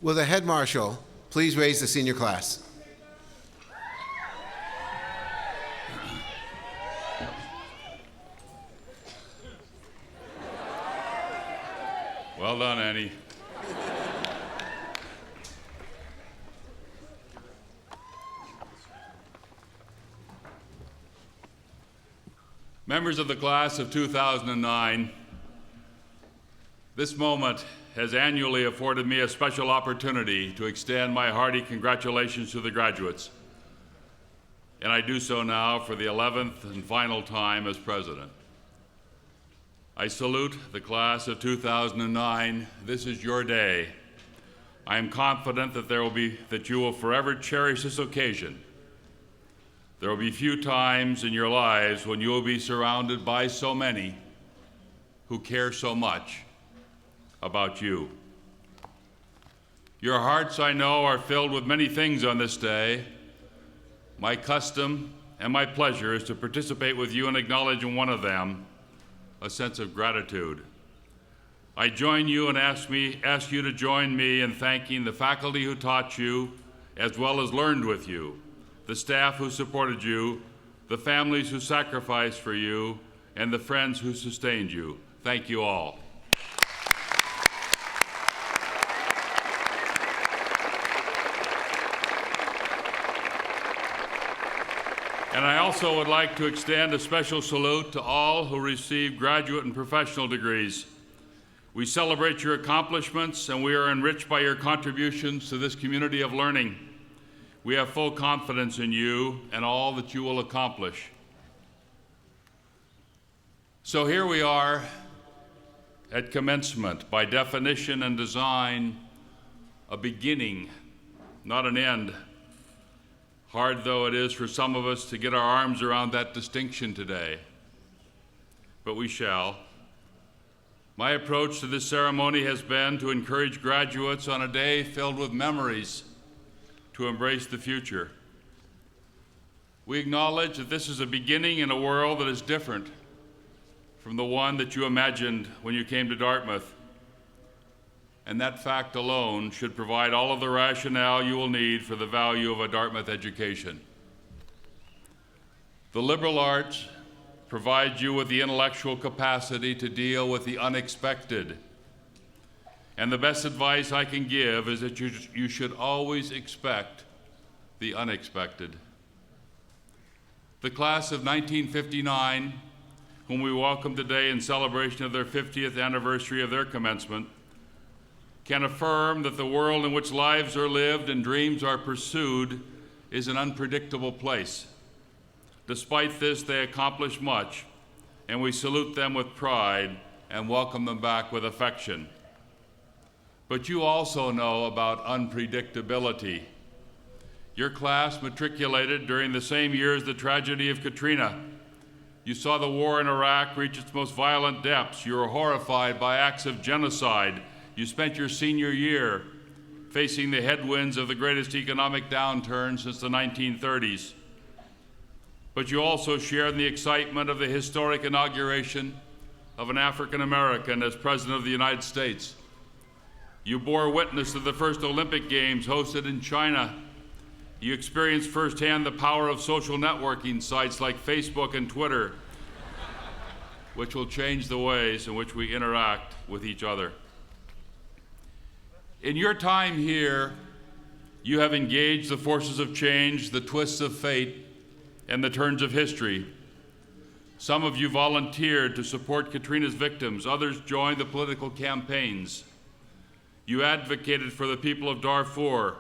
Will the head marshal please raise the senior class? Well done, Annie. Members of the class of 2009, this moment has annually afforded me a special opportunity to extend my hearty congratulations to the graduates, and I do so now for the 11th and final time as president. I salute the class of 2009. This is your day. I am confident that you will forever cherish this occasion. There will be few times in your lives when you will be surrounded by so many who care so much about you. Your hearts, I know, are filled with many things on this day. My custom and my pleasure is to participate with you and acknowledge in one of them, a sense of gratitude. I join you and ask you to join me in thanking the faculty who taught you as well as learned with you, the staff who supported you, the families who sacrificed for you, and the friends who sustained you. Thank you all. And I also would like to extend a special salute to all who received graduate and professional degrees. We celebrate your accomplishments, and we are enriched by your contributions to this community of learning. We have full confidence in you and all that you will accomplish. So here we are at commencement, by definition and design, a beginning, not an end. Hard though it is for some of us to get our arms around that distinction today, but we shall. My approach to this ceremony has been to encourage graduates on a day filled with memories to embrace the future. We acknowledge that this is a beginning in a world that is different from the one that you imagined when you came to Dartmouth. And that fact alone should provide all of the rationale you will need for the value of a Dartmouth education. The liberal arts provide you with the intellectual capacity to deal with the unexpected. And the best advice I can give is that you should always expect the unexpected. The class of 1959, whom we welcome today in celebration of their 50th anniversary of their commencement, can affirm that the world in which lives are lived and dreams are pursued is an unpredictable place. Despite this, they accomplish much, and we salute them with pride and welcome them back with affection. But you also know about unpredictability. Your class matriculated during the same year as the tragedy of Katrina. You saw the war in Iraq reach its most violent depths. You were horrified by acts of genocide. You spent your senior year facing the headwinds of the greatest economic downturn since the 1930s. But you also shared in the excitement of the historic inauguration of an African American as President of the United States. You bore witness to the first Olympic Games hosted in China. You experienced firsthand the power of social networking sites like Facebook and Twitter, which will change the ways in which we interact with each other. In your time here, you have engaged the forces of change, the twists of fate, and the turns of history. Some of you volunteered to support Katrina's victims. Others joined the political campaigns. You advocated for the people of Darfur.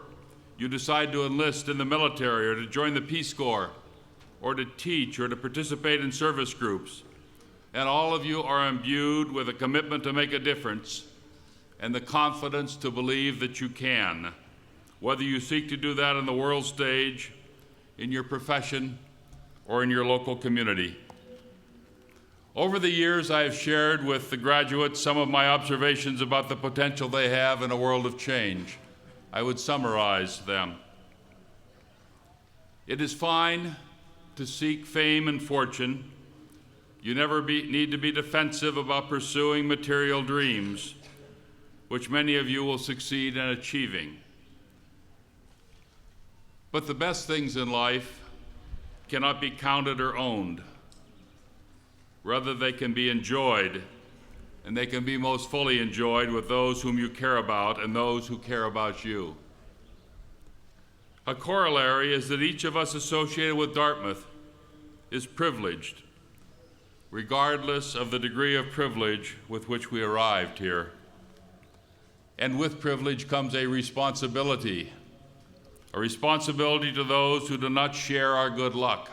You decided to enlist in the military or to join the Peace Corps or to teach or to participate in service groups. And all of you are imbued with a commitment to make a difference and the confidence to believe that you can, whether you seek to do that on the world stage, in your profession, or in your local community. Over the years, I have shared with the graduates some of my observations about the potential they have in a world of change. I would summarize them. It is fine to seek fame and fortune. You never need to be defensive about pursuing material dreams. which many of you will succeed in achieving. But the best things in life cannot be counted or owned. Rather, they can be enjoyed, and they can be most fully enjoyed with those whom you care about and those who care about you. A corollary is that each of us associated with Dartmouth is privileged, regardless of the degree of privilege with which we arrived here. And with privilege comes a responsibility to those who do not share our good luck.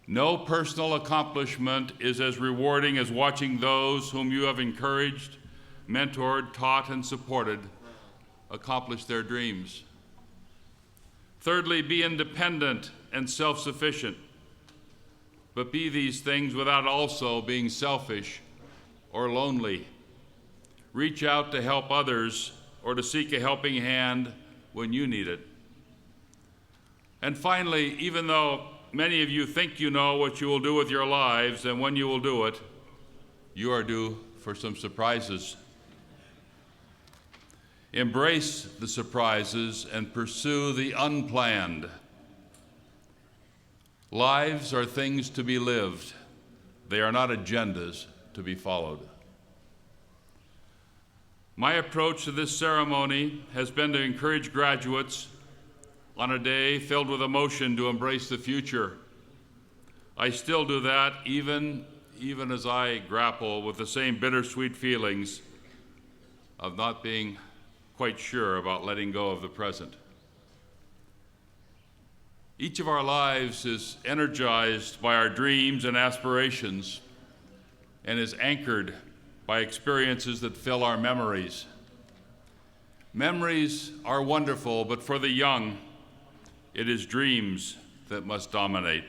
No personal accomplishment is as rewarding as watching those whom you have encouraged, mentored, taught, and supported accomplish their dreams. Thirdly, be independent and self-sufficient, but be these things without also being selfish or lonely. Reach out to help others or to seek a helping hand when you need it. And finally, even though many of you think you know what you will do with your lives and when you will do it, you are due for some surprises. Embrace the surprises and pursue the unplanned. Lives are things to be lived. They are not agendas to be followed. My approach to this ceremony has been to encourage graduates on a day filled with emotion to embrace the future. I still do that even as I grapple with the same bittersweet feelings of not being quite sure about letting go of the present. Each of our lives is energized by our dreams and aspirations and is anchored by experiences that fill our memories. Memories are wonderful, but for the young, it is dreams that must dominate.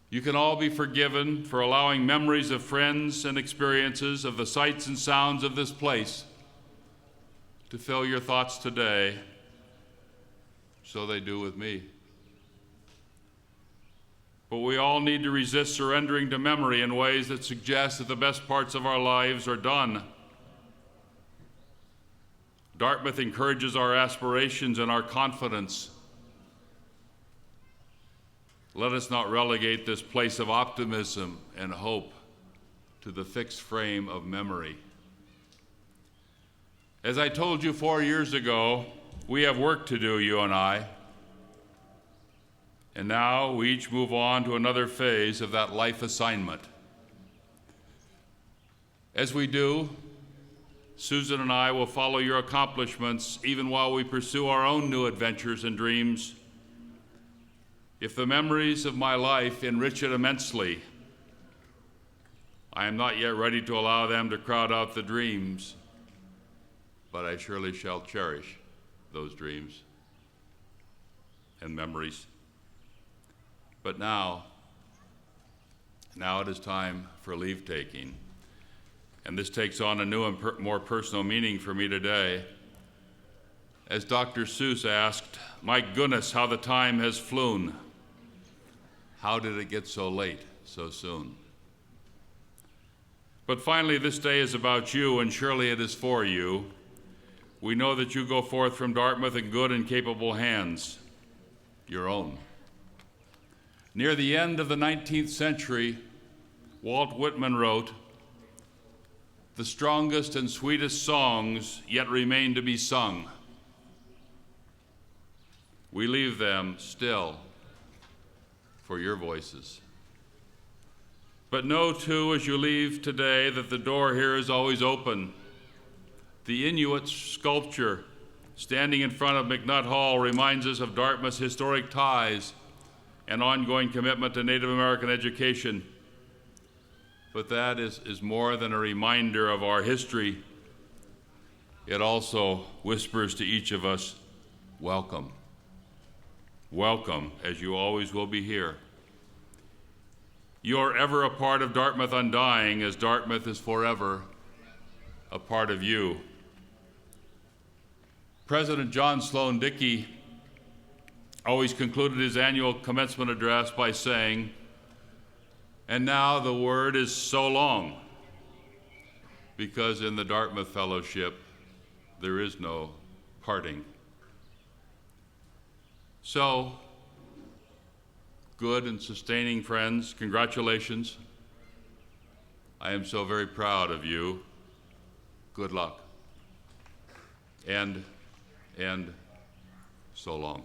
You can all be forgiven for allowing memories of friends and experiences of the sights and sounds of this place to fill your thoughts today. So they do with me. But we all need to resist surrendering to memory in ways that suggest that the best parts of our lives are done. Dartmouth encourages our aspirations and our confidence. Let us not relegate this place of optimism and hope to the fixed frame of memory. As I told you 4 years ago, we have work to do, you and I. And now we each move on to another phase of that life assignment. As we do, Susan and I will follow your accomplishments even while we pursue our own new adventures and dreams. If the memories of my life enrich it immensely, I am not yet ready to allow them to crowd out the dreams, but I surely shall cherish those dreams and memories. But now it is time for leave-taking. And this takes on a new and more personal meaning for me today. As Dr. Seuss asked, "My goodness, how the time has flown. How did it get so late so soon?" But finally, this day is about you, and surely it is for you. We know that you go forth from Dartmouth in good and capable hands, your own. Near the end of the 19th century, Walt Whitman wrote, "The strongest and sweetest songs yet remain to be sung. We leave them still for your voices." But know, too, as you leave today, that the door here is always open. The Inuit sculpture standing in front of McNutt Hall reminds us of Dartmouth's historic ties and ongoing commitment to Native American education. But that is more than a reminder of our history. It also whispers to each of us, welcome. Welcome, as you always will be here. You are ever a part of Dartmouth Undying, as Dartmouth is forever a part of you. President John Sloan Dickey always concluded his annual commencement address by saying, "And now the word is so long." because in the Dartmouth Fellowship, there is no parting. So, good and sustaining friends, congratulations. I am so very proud of you. Good luck. And so long.